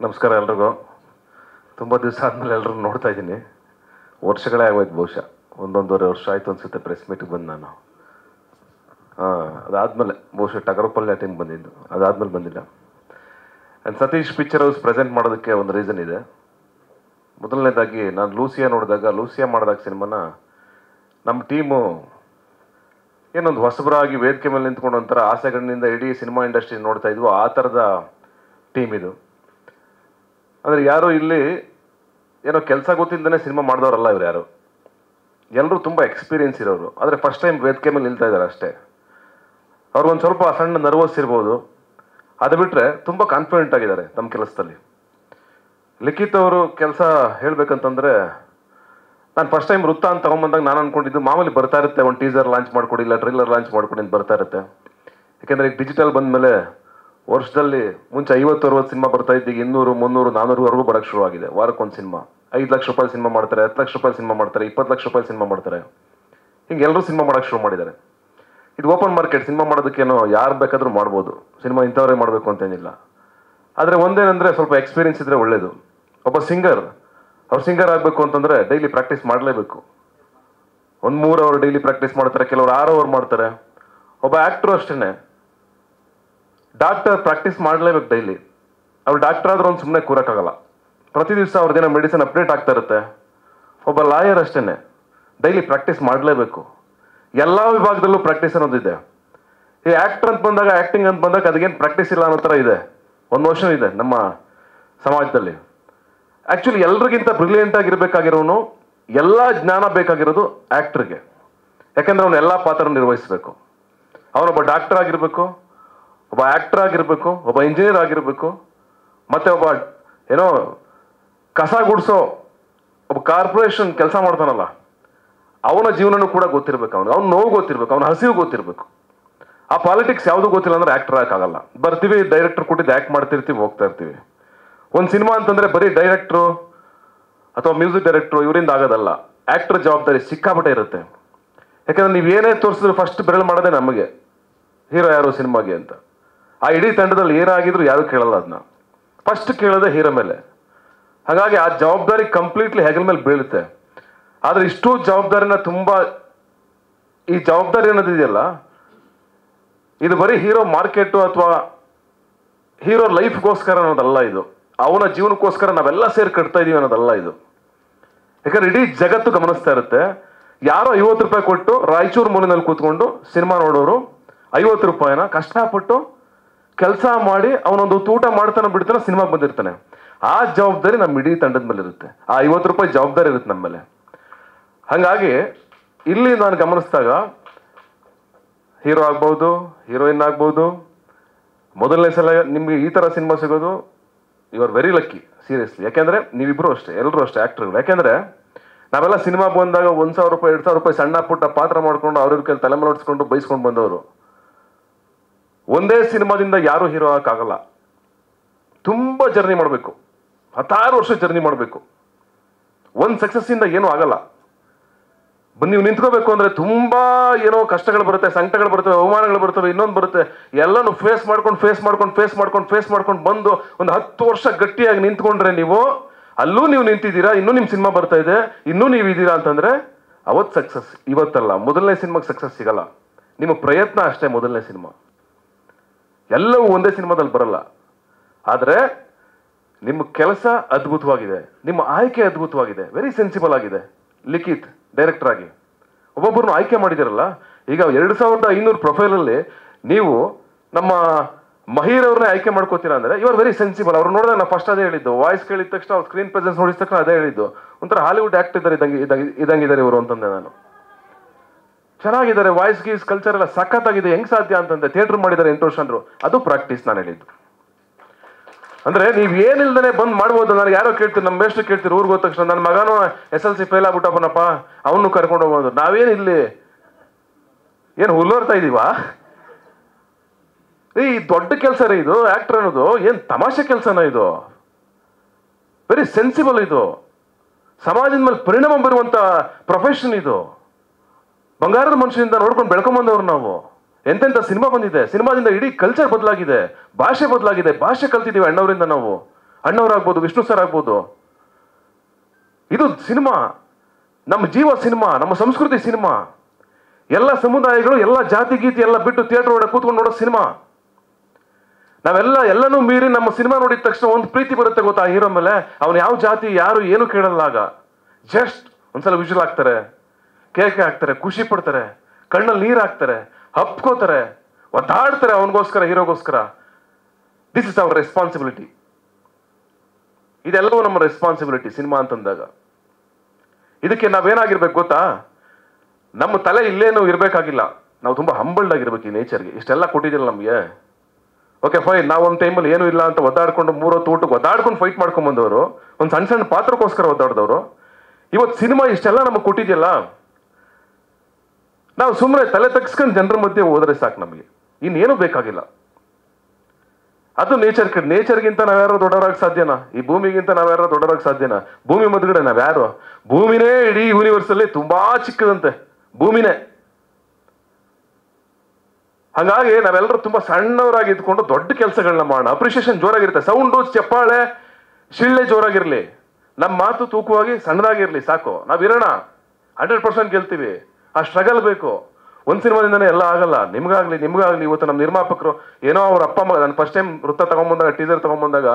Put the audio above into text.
ನಮಸ್ಕಾರ ಎಲ್ರಿಗೂ. ತುಂಬ ದಿವಸ ಆದಮೇಲೆ ಎಲ್ಲರೂ ನೋಡ್ತಾ ಇದ್ದೀನಿ. ವರ್ಷಗಳೇ ಆಗೋಯ್ತು, ಬಹುಶಃ 1.5 ವರ್ಷ ಆಯಿತು ಅನಿಸುತ್ತೆ ಪ್ರೆಸ್ ಮೀಟಿಗೆ ಬಂದು ನಾನು. ಅದಾದಮೇಲೆ ಬಹುಶಃ ಟಗರಪಲ್ಯ ಟೀಮ್ ಬಂದಿದ್ದು, ಅದಾದಮೇಲೆ ಬಂದಿಲ್ಲ. And Satish picture house present ಮಾಡೋದಕ್ಕೆ ಒಂದು ರೀಸನ್ ಇದೆ. ಮೊದಲನೇದಾಗಿ ನಾನು ಲೂಸಿಯಾ ಮಾಡಿದಾಗ ಸಿನಿಮಾನ ನಮ್ಮ ಟೀಮು ಏನೊಂದು ಹೊಸಬರಾಗಿ ವೇದಿಕೆ ಮೇಲೆ ನಿಂತ್ಕೊಂಡು ಒಂಥರ ಆಸೆಗಳಿಂದ ಇಡೀ ಸಿನಿಮಾ ಇಂಡಸ್ಟ್ರಿ ನೋಡ್ತಾ ಇದ್ವು, ಆ ಥರದ ಟೀಮ್ ಇದು. ಅಂದರೆ ಯಾರು ಇಲ್ಲಿ ಏನೋ ಕೆಲಸ ಗೊತ್ತಿಲ್ಲದೇ ಸಿನಿಮಾ ಮಾಡಿದವರಲ್ಲ ಇವ್ರು ಯಾರು. ಎಲ್ಲರೂ ತುಂಬ ಎಕ್ಸ್ಪೀರಿಯನ್ಸ್ ಇರೋರು, ಆದರೆ ಫಸ್ಟ್ ಟೈಮ್ ವೇದಿಕೆ ಮೇಲೆ ನಿಲ್ತಾ ಇದ್ದಾರೆ ಅಷ್ಟೇ. ಅವ್ರಿಗೊಂದು ಸ್ವಲ್ಪ ಸಣ್ಣ ನರ್ವಸ್ ಇರ್ಬೋದು, ಅದು ಬಿಟ್ಟರೆ ತುಂಬ ಕಾನ್ಫಿಡೆಂಟ್ ಆಗಿದ್ದಾರೆ ತಮ್ಮ ಕೆಲಸದಲ್ಲಿ. ಲಿಖಿತ್ ಅವರು ಕೆಲಸ ಹೇಳಬೇಕಂತಂದರೆ, ನಾನು ಫಸ್ಟ್ ಟೈಮ್ ವೃತ್ತ ಅಂತ ತಗೊಂಬಂದಾಗ ನಾನು ಅಂದ್ಕೊಂಡಿದ್ದು ಮಾಮೂಲಿ ಬರ್ತಾ ಇರುತ್ತೆ, ಒಂದು ಟೀಸರ್ ಲಾಂಚ್ ಮಾಡಿಕೊಡಿ, ಇಲ್ಲ ಟ್ರೈಲರ್ ಲಾಂಚ್ ಮಾಡಿಕೊಡಿ ಅಂತ ಬರ್ತಾ ಇರುತ್ತೆ. ಯಾಕೆಂದರೆ ಈಗ ಡಿಜಿಟಲ್ ಬಂದಮೇಲೆ ವರ್ಷದಲ್ಲಿ ಮುಂಚೆ 50-60 ಸಿನಿಮಾ ಬರ್ತಾ ಇದ್ದೀಗ 200, 300, 400ವರೆಗೂ ಬರೋಕ್ಕೆ ಶುರುವಾಗಿದೆ. ವಾರಕ್ಕೊಂದು ಸಿನಿಮಾ. 5 ಲಕ್ಷ ರೂಪಾಯಿ ಸಿನಿಮಾ ಮಾಡ್ತಾರೆ, 10 ಲಕ್ಷ ರೂಪಾಯಿ ಸಿನಿಮಾ ಮಾಡ್ತಾರೆ, 20 ಲಕ್ಷ ರೂಪಾಯಿ ಸಿನಿಮಾ ಮಾಡ್ತಾರೆ. ಹಿಂಗೆ ಎಲ್ಲರೂ ಸಿನಿಮಾ ಮಾಡೋಕ್ಕೆ ಶುರು ಮಾಡಿದ್ದಾರೆ. ಇದು ಓಪನ್ ಮಾರ್ಕೆಟ್. ಸಿನಿಮಾ ಮಾಡೋದಕ್ಕೇನೋ ಯಾರು ಬೇಕಾದರೂ ಮಾಡ್ಬೋದು, ಸಿನಿಮಾ ಇಂಥವರೇ ಮಾಡಬೇಕು ಅಂತೇನಿಲ್ಲ. ಆದರೆ ಒಂದೇನೆಂದರೆ ಸ್ವಲ್ಪ ಎಕ್ಸ್ಪೀರಿಯನ್ಸ್ ಇದ್ದರೆ ಒಳ್ಳೆಯದು. ಒಬ್ಬ ಸಿಂಗರ್ ಆಗಬೇಕು ಅಂತಂದರೆ ಡೈಲಿ ಪ್ರಾಕ್ಟೀಸ್ ಮಾಡಲೇಬೇಕು. 1-3 ಅವರ್ ಡೈಲಿ ಪ್ರಾಕ್ಟೀಸ್ ಮಾಡ್ತಾರೆ, ಕೆಲವರು 6 ಅವರ್ ಮಾಡ್ತಾರೆ. ಒಬ್ಬ ಆ್ಯಕ್ಟ್ರು ಅಷ್ಟೇ. ಡಾಕ್ಟರ್ ಪ್ರಾಕ್ಟೀಸ್ ಮಾಡಲೇಬೇಕು ಡೈಲಿ. ಅವ್ರು ಡಾಕ್ಟರ್ ಆದ್ರೂ ಒಂದು ಸುಮ್ಮನೆ ಕೂರೋಕ್ಕಾಗಲ್ಲ, ಪ್ರತಿ ದಿವಸ ಅವ್ರದ್ದೇನೋ ಮೆಡಿಸಿನ್ ಅಪ್ಡೇಟ್ ಆಗ್ತಾ ಇರುತ್ತೆ. ಒಬ್ಬ ಲಾಯರ್ ಅಷ್ಟೇ, ಡೈಲಿ ಪ್ರಾಕ್ಟೀಸ್ ಮಾಡಲೇಬೇಕು. ಎಲ್ಲ ವಿಭಾಗದಲ್ಲೂ ಪ್ರಾಕ್ಟೀಸ್ ಅನ್ನೋದಿದೆ. ಈ ಆ್ಯಕ್ಟರ್ ಅಂತ ಬಂದಾಗ, ಆ್ಯಕ್ಟಿಂಗ್ ಅಂತ ಬಂದಾಗ ಅದಕ್ಕೇನು ಪ್ರಾಕ್ಟೀಸ್ ಇಲ್ಲ ಅನ್ನೋ ಥರ ಇದೆ, ಒಂದು ನೋಷನ್ ಇದೆ ನಮ್ಮ ಸಮಾಜದಲ್ಲಿ. ಆ್ಯಕ್ಚುಲಿ ಎಲ್ರಿಗಿಂತ ಬ್ರಿಲಿಯಂಟ್ ಆಗಿರಬೇಕಾಗಿರೋನು, ಎಲ್ಲ ಜ್ಞಾನ ಬೇಕಾಗಿರೋದು ಆ್ಯಕ್ಟ್ರಿಗೆ. ಯಾಕೆಂದರೆ ಅವನು ಎಲ್ಲ ಪಾತ್ರ ನಿರ್ವಹಿಸಬೇಕು. ಅವನೊಬ್ಬ ಡಾಕ್ಟರ್ ಆಗಿರಬೇಕು, ಒಬ್ಬ ಆ್ಯಕ್ಟರ್ ಆಗಿರಬೇಕು, ಒಬ್ಬ ಇಂಜಿನಿಯರ್ ಆಗಿರಬೇಕು, ಮತ್ತು ಒಬ್ಬ ಏನೋ ಕಸ ಗುಡಿಸೋ ಒಬ್ಬ ಕಾರ್ಪೊರೇಷನ್ ಕೆಲಸ ಮಾಡ್ತಾನಲ್ಲ, ಅವನ ಜೀವನನೂ ಕೂಡ ಗೊತ್ತಿರಬೇಕು. ಅವ್ನು ನೋವು ಗೊತ್ತಿರಬೇಕು, ಅವನ ಹಸಿವು ಗೊತ್ತಿರಬೇಕು. ಆ ಪಾಲಿಟಿಕ್ಸ್ ಯಾವುದೂ ಗೊತ್ತಿಲ್ಲ ಅಂದರೆ ಆ್ಯಕ್ಟರ್ ಆಗೋಕ್ಕಾಗಲ್ಲ. ಬರ್ತೀವಿ, ಡೈರೆಕ್ಟರ್ ಕೊಟ್ಟಿದ್ದು ಆ್ಯಕ್ಟ್ ಮಾಡ್ತಿರ್ತೀವಿ, ಹೋಗ್ತಾ ಇರ್ತೀವಿ. ಒಂದು ಸಿನಿಮಾ ಅಂತಂದರೆ ಬರೀ ಡೈರೆಕ್ಟ್ರು ಅಥವಾ ಮ್ಯೂಸಿಕ್ ಡೈರೆಕ್ಟ್ರು ಇವರಿಂದ ಆಗೋದಲ್ಲ. ಆ್ಯಕ್ಟರ್ ಜವಾಬ್ದಾರಿ ಸಿಕ್ಕಾಪಟ್ಟೆ ಇರುತ್ತೆ. ಯಾಕಂದರೆ ನೀವು ಏನೇ ತೋರಿಸಿದ್ರು ಫಸ್ಟ್ ಬೆರಳು ಮಾಡೋದೇ ನಮಗೆ, ಹೀರೋ ಯಾರು ಸಿನಿಮಾಗೆ ಅಂತ. ಆ ಇಡೀ ತಂಡದಲ್ಲಿ ಏನಾಗಿದ್ರು ಯಾರು ಕೇಳಲ್ಲ, ಅದನ್ನ ಫಸ್ಟ್ ಕೇಳೋದೇ ಹೀರೋ ಮೇಲೆ. ಹಾಗಾಗಿ ಆ ಜವಾಬ್ದಾರಿ ಕಂಪ್ಲೀಟ್ಲಿ ಹೆಗಲ ಮೇಲೆ ಬೀಳುತ್ತೆ. ಆದರೆ ಇಷ್ಟು ಜವಾಬ್ದಾರಿನ ಈ ಜವಾಬ್ದಾರಿ ಅನ್ನೋದಿದೆಯಲ್ಲ, ಇದು ಬರೀ ಹೀರೋ ಮಾರ್ಕೆಟು ಅಥವಾ ಹೀರೋ ಲೈಫ್ಗೋಸ್ಕರ ಅನ್ನೋದಲ್ಲ. ಇದು ಅವನ ಜೀವನಕ್ಕೋಸ್ಕರ ನಾವೆಲ್ಲ ಸೇರಿ ಕಟ್ತಾ ಇದೀವಿ ಅನ್ನೋದಲ್ಲ ಇದು. ಯಾಕಂದ್ರೆ ಇಡೀ ಜಗತ್ತು ಗಮನಿಸ್ತಾ ಇರುತ್ತೆ. ಯಾರೋ 50 ರೂಪಾಯಿ ಕೊಟ್ಟು ರಾಯಚೂರು ಮೂಲೆಯಲ್ಲಿ ಕೂತ್ಕೊಂಡು ಸಿನಿಮಾ ನೋಡೋರು 50 ರೂಪಾಯಿನ ಕಷ್ಟಪಟ್ಟು ಕೆಲಸ ಮಾಡಿ ಅವನೊಂದು ಊಟ ಮಾಡ್ತಾನೆ ಬಿಡ್ತಾನೆ, ಸಿನಿಮಾಗೆ ಬಂದಿರ್ತಾನೆ. ಆ ಜವಾಬ್ದಾರಿ ನಮ್ಮ ಇಡೀ ತಂಡದ ಮೇಲೆ ಇರುತ್ತೆ. ಆ 50 ರೂಪಾಯಿ ಜವಾಬ್ದಾರಿ ಇರುತ್ತೆ ನಮ್ಮ ಮೇಲೆ. ಹಾಗಾಗಿ ಇಲ್ಲಿ ನಾನು ಗಮನಿಸಿದಾಗ ಹೀರೋ ಆಗ್ಬೋದು, ಹೀರೋಯಿನ್ ಆಗ್ಬೋದು, ಮೊದಲನೇ ಸಲ ನಿಮಗೆ ಈ ಥರ ಸಿನಿಮಾ ಸಿಗೋದು, you are very lucky seriously. ಯಾಕೆಂದರೆ ನೀವಿಬ್ಬರು ಅಷ್ಟೇ, ಎಲ್ಲರೂ ಅಷ್ಟೇ ಆ್ಯಕ್ಟರ್ಗಳು. ಯಾಕೆಂದರೆ ನಾವೆಲ್ಲ ಸಿನಿಮಾ ಬಂದಾಗ 1,000 ರೂಪಾಯಿ 2,000 ರೂಪಾಯಿ ಸಣ್ಣ ಪುಟ್ಟ ಪಾತ್ರ ಮಾಡ್ಕೊಂಡು ಅವ್ರ ಕೈಲಿ ತಲೆ ಮೇಲೆ ಹೊಡ್ಸ್ಕೊಂಡು ಬೈಸ್ಕೊಂಡು ಬಂದವರು. ಒಂದೇ ಸಿನಿಮಾದಿಂದ ಯಾರೂ ಹೀರೋ ಆಗೋಕ್ಕಾಗಲ್ಲ. ತುಂಬ ಜರ್ನಿ ಮಾಡಬೇಕು, 16 ವರ್ಷ ಜರ್ನಿ ಮಾಡಬೇಕು. ಒಂದು ಸಕ್ಸಸ್ಸಿಂದ ಏನೂ ಆಗಲ್ಲ. ನೀವು ನಿಂತ್ಕೋಬೇಕು ಅಂದರೆ ತುಂಬ ಏನೋ ಕಷ್ಟಗಳು ಬರುತ್ತೆ, ಸಂಕಟಗಳು ಬರ್ತವೆ, ಅವಮಾನಗಳು ಬರ್ತವೆ, ಇನ್ನೊಂದು ಬರುತ್ತೆ. ಎಲ್ಲನೂ ಫೇಸ್ ಮಾಡ್ಕೊಂಡು ಬಂದು ಒಂದು 10 ವರ್ಷ ಗಟ್ಟಿಯಾಗಿ ನಿಂತ್ಕೊಂಡ್ರೆ ಅಲ್ಲೂ ನೀವು ನಿಂತಿದ್ದೀರಾ, ಇನ್ನೂ ನಿಮ್ಮ ಸಿನಿಮಾ ಬರ್ತಾ ಇದೆ, ಇನ್ನೂ ನೀವು ಇದ್ದೀರಾ ಅಂತಂದರೆ ಅವತ್ತು ಸಕ್ಸಸ್. ಇವತ್ತಲ್ಲ, ಮೊದಲನೇ ಸಿನಿಮಾಗೆ ಸಕ್ಸಸ್ ಸಿಗಲ್ಲ. ನಿಮ್ಮ ಪ್ರಯತ್ನ ಅಷ್ಟೇ ಮೊದಲನೇ ಸಿನಿಮಾ. ಎಲ್ಲವೂ ಒಂದೇ ಸಿನಿಮಾದಲ್ಲಿ ಬರಲ್ಲ. ಆದರೆ ನಿಮ್ಮ ಕೆಲಸ ಅದ್ಭುತವಾಗಿದೆ, ನಿಮ್ಮ ಆಯ್ಕೆ ಅದ್ಭುತವಾಗಿದೆ, ವೆರಿ ಸೆನ್ಸಿಬಲ್ ಆಗಿದೆ. ಲಿಖಿತ್ ಡೈರೆಕ್ಟರ್ ಆಗಿ ಒಬ್ಬೊಬ್ಬರನ್ನು ಆಯ್ಕೆ ಮಾಡಿದಿರಲ್ಲ. ಈಗ 2500 ಪ್ರೊಫೈಲಲ್ಲಿ ನೀವು ನಮ್ಮ ಮಹೀರ್ ಅವ್ರನ್ನೇ ಆಯ್ಕೆ ಮಾಡ್ಕೋತೀರಾ ಅಂದರೆ ಯು ಆರ್ ವೆರಿ ಸೆನ್ಸಿಬಲ್. ಅವ್ರು ನೋಡಿದಾಗ ನಾನು ಫಸ್ಟ್ ಅದೇ ಹೇಳಿದ್ದು, ವಾಯ್ಸ್ ಕೇಳಿದ ತಕ್ಷಣ, ಅವ್ರ ಸ್ಕ್ರೀನ್ ಪ್ರೆಸೆನ್ಸ್ ನೋಡಿದ ತಕ್ಷಣ ಅದೇ ಹೇಳಿದ್ದು, ಒಂಥರ ಹಾಲಿವುಡ್ ಆ್ಯಕ್ಟ್ ಇದ್ದಂಗಿದ್ದಾರೆ ಇವರು ಅಂತಂದೆ ನಾನು. ಚೆನ್ನಾಗಿದ್ದಾರೆ, ವಾಯ್ಸ್ ಗೀಸ್ ಕಲ್ಚರ್ ಎಲ್ಲ ಸಖತ್ತಾಗಿದೆ, ಹೆಂಗೆ ಸಾಧ್ಯ ಅಂತಂದೆ. ಥಿಯೇಟರ್ ಮಾಡಿದ್ದಾರೆ 8 ವರ್ಷ ಅಂದರು. ಅದು ಪ್ರಾಕ್ಟೀಸ್ ನಾನು ಹೇಳಿದ್ದು. ಅಂದರೆ ನೀವು ಏನಿಲ್ದೇ ಬಂದು ಮಾಡ್ಬೋದು. ನನಗೆ ಯಾರೋ ಕೇಳ್ತೀರಿ, ನಮ್ಮ ಮೇಷ್ಟ್ರು ಕೇಳ್ತೀರಿ ಊರಿಗೆ ಹೋದ ತಕ್ಷಣ, ನನ್ನ ಮಗನೂ SLC ಫೇಲ್ ಆಗ್ಬಿಟ್ಟಪ್ಪನಪ್ಪ, ಅವನು ಕರ್ಕೊಂಡು ಹೋಗ್ಬೋದು. ನಾವೇನು ಇಲ್ಲಿ ಏನು ಹುಲ್ಲೋರ್ತಾ ಇದ್ದೀವಾ? ಈ ದೊಡ್ಡ ಕೆಲಸ ರೀ ಇದು. ಆ್ಯಕ್ಟರ್ ಅನ್ನೋದು ಏನು ತಮಾಷೆ ಕೆಲಸನ ಇದು? Very sensible. ಇದು ಸಮಾಜದ ಮೇಲೆ ಪರಿಣಾಮ ಬೀರುವಂಥ ಪ್ರೊಫೆಷನ್. ಇದು ಬಂಗಾರದ ಮನುಷ್ಯನಿಂದ ನೋಡ್ಕೊಂಡು ಬೆಳ್ಕೊಂಬಂದವ್ರು ನಾವು. ಎಂತೆಂಥ ಸಿನಿಮಾ ಬಂದಿದೆ, ಸಿನಿಮಾದಿಂದ ಇಡೀ ಕಲ್ಚರ್ ಬದಲಾಗಿದೆ, ಭಾಷೆ ಬದಲಾಗಿದೆ, ಭಾಷೆ ಕಲ್ತಿದ್ದೀವಿ ಅಣ್ಣವರಿಂದ ನಾವು. ಅಣ್ಣವರಾಗ್ಬೋದು, ವಿಷ್ಣು ಸರ್ ಆಗ್ಬೋದು. ಇದು ಸಿನಿಮಾ, ನಮ್ಮ ಜೀವ ಸಿನಿಮಾ, ನಮ್ಮ ಸಂಸ್ಕೃತಿ ಸಿನಿಮಾ. ಎಲ್ಲ ಸಮುದಾಯಗಳು, ಎಲ್ಲ ಜಾತಿ ಗೀತಿ ಎಲ್ಲ ಬಿಟ್ಟು ಥಿಯೇಟರ್ ಒಳಗೆ ಕೂತ್ಕೊಂಡು ನೋಡೋ ಸಿನಿಮಾ. ಎಲ್ಲನೂ ಮೀರಿ ನಮ್ಮ ಸಿನಿಮಾ ನೋಡಿದ ತಕ್ಷಣ ಒಂದು ಪ್ರೀತಿ ಬರುತ್ತೆ ಗೊತ್ತಾ ಹೀರೋ ಮೇಲೆ. ಅವನು ಯಾವ ಜಾತಿ ಯಾರು ಏನು ಕೇಳಲ್ಲ. ಆಗ ಜಸ್ಟ್ ಒಂದ್ಸಲ ವಿಜುವಲ್ ಹಾಕ್ತಾರೆ, ಕೇಕೆ ಹಾಕ್ತಾರೆ, ಖುಷಿ ಪಡ್ತಾರೆ, ಕಣ್ಣಲ್ಲಿ ನೀರು ಹಾಕ್ತಾರೆ, ಹಪ್ಕೋತಾರೆ, ಒದ್ದಾಡ್ತಾರೆ ಅವನಿಗೋಸ್ಕರ, ಹೀರೋಗೋಸ್ಕರ. This is our responsibility. ಇದೆಲ್ಲವೂ ನಮ್ಮ ರೆಸ್ಪಾನ್ಸಿಬಿಲಿಟಿ ಸಿನಿಮಾ ಅಂತಂದಾಗ. ಇದಕ್ಕೆ ನಾವೇನಾಗಿರ್ಬೇಕು ಗೊತ್ತಾ, ನಮ್ಮ ತಲೆ ಇಲ್ಲೇನು ಇರಬೇಕಾಗಿಲ್ಲ. ನಾವು ತುಂಬ ಹಂಬಲ್ಡ್ ಆಗಿರ್ಬೇಕು ಈ ನೇಚರ್ಗೆ. ಇಷ್ಟೆಲ್ಲ ಕೊಟ್ಟಿದ್ದಿಲ್ಲ ನಮಗೆ. ಓಕೆ ಫೈನ್, ನಾವು ಒಂದು ಟೈಮಲ್ಲಿ ಏನೂ ಇಲ್ಲ ಅಂತ ಒದ್ದಾಡ್ಕೊಂಡು 3 ಹೊತ್ತು ಊಟಕ್ಕೆ ಒದ್ದಾಡ್ಕೊಂಡು ಫೈಟ್ ಮಾಡ್ಕೊಂಡ್ ಬಂದವರು, ಒಂದು ಸಣ್ಣ ಸಣ್ಣ ಪಾತ್ರಕ್ಕೋಸ್ಕರ ಒದ್ದಾಡಿದವರು. ಇವತ್ತು ಸಿನಿಮಾ ಇಷ್ಟೆಲ್ಲ ನಮಗೆ ಕೊಟ್ಟಿದ್ಯಲ್ಲ, ನಾವು ಸುಮ್ಮನೆ ತಲೆ ತಗ್ಸ್ಕೊಂಡು ಜನರ ಮಧ್ಯೆ ಹೋದ್ರೆ ಸಾಕು, ನಮಗೆ ಇನ್ನೇನು ಬೇಕಾಗಿಲ್ಲ. ಅದು ನೇಚರ್ಗಿಂತ ನಾವ್ಯಾರು ದೊಡ್ಡವರಾಗ ಸಾಧ್ಯನಾ? ಈ ಭೂಮಿಗಿಂತ ನಾವ್ಯಾರು ದೊಡ್ಡವರಾಗ ಸಾಧ್ಯನಾ? ಭೂಮಿ ಮದ್ಗಡೆ ನಾವ್ಯಾರು? ಭೂಮಿನೇ ಇಡೀ ಯೂನಿವರ್ಸ್ ಅಲ್ಲಿ ತುಂಬಾ ಚಿಕ್ಕದಂತೆ, ಭೂಮಿನೇ. ಹಾಗಾಗಿ ನಾವೆಲ್ಲರೂ ತುಂಬಾ ಸಣ್ಣವರಾಗಿ ಇದ್ಕೊಂಡು ದೊಡ್ಡ ಕೆಲಸಗಳನ್ನ ಮಾಡೋಣ. ಅಪ್ರಿಷಿಯೇಷನ್ ಜೋರಾಗಿರುತ್ತೆ, ಸೌಂಡು, ಚಪ್ಪಾಳೆ, ಶಿಳ್ಳೆ ಜೋರಾಗಿರ್ಲಿ, ನಮ್ಮ ಮಾತು ತೂಕವಾಗಿ ಸಣ್ಣದಾಗಿರ್ಲಿ, ಸಾಕು. ನಾವಿರೋಣ, 100% ಗೆಲ್ತೀವಿ. ಆ ಸ್ಟ್ರಗಲ್ ಬೇಕು. ಒಂದು ಸಿನಿಮಾದಿಂದನೇ ಎಲ್ಲ ಆಗಲ್ಲ. ನಿಮ್ಗಾಗ್ಲಿ ಇವತ್ತು ನಮ್ಮ ನಿರ್ಮಾಪಕರು ಏನೋ ಅವ್ರ ಅಪ್ಪ ಅಮ್ಮ, ನಾನು ಫಸ್ಟ್ ಟೈಮ್ ವೃತ್ತ ತಗೊಂಬಂದಾಗ, ಟೀಸರ್ ತಗೊಂಬಂದಾಗ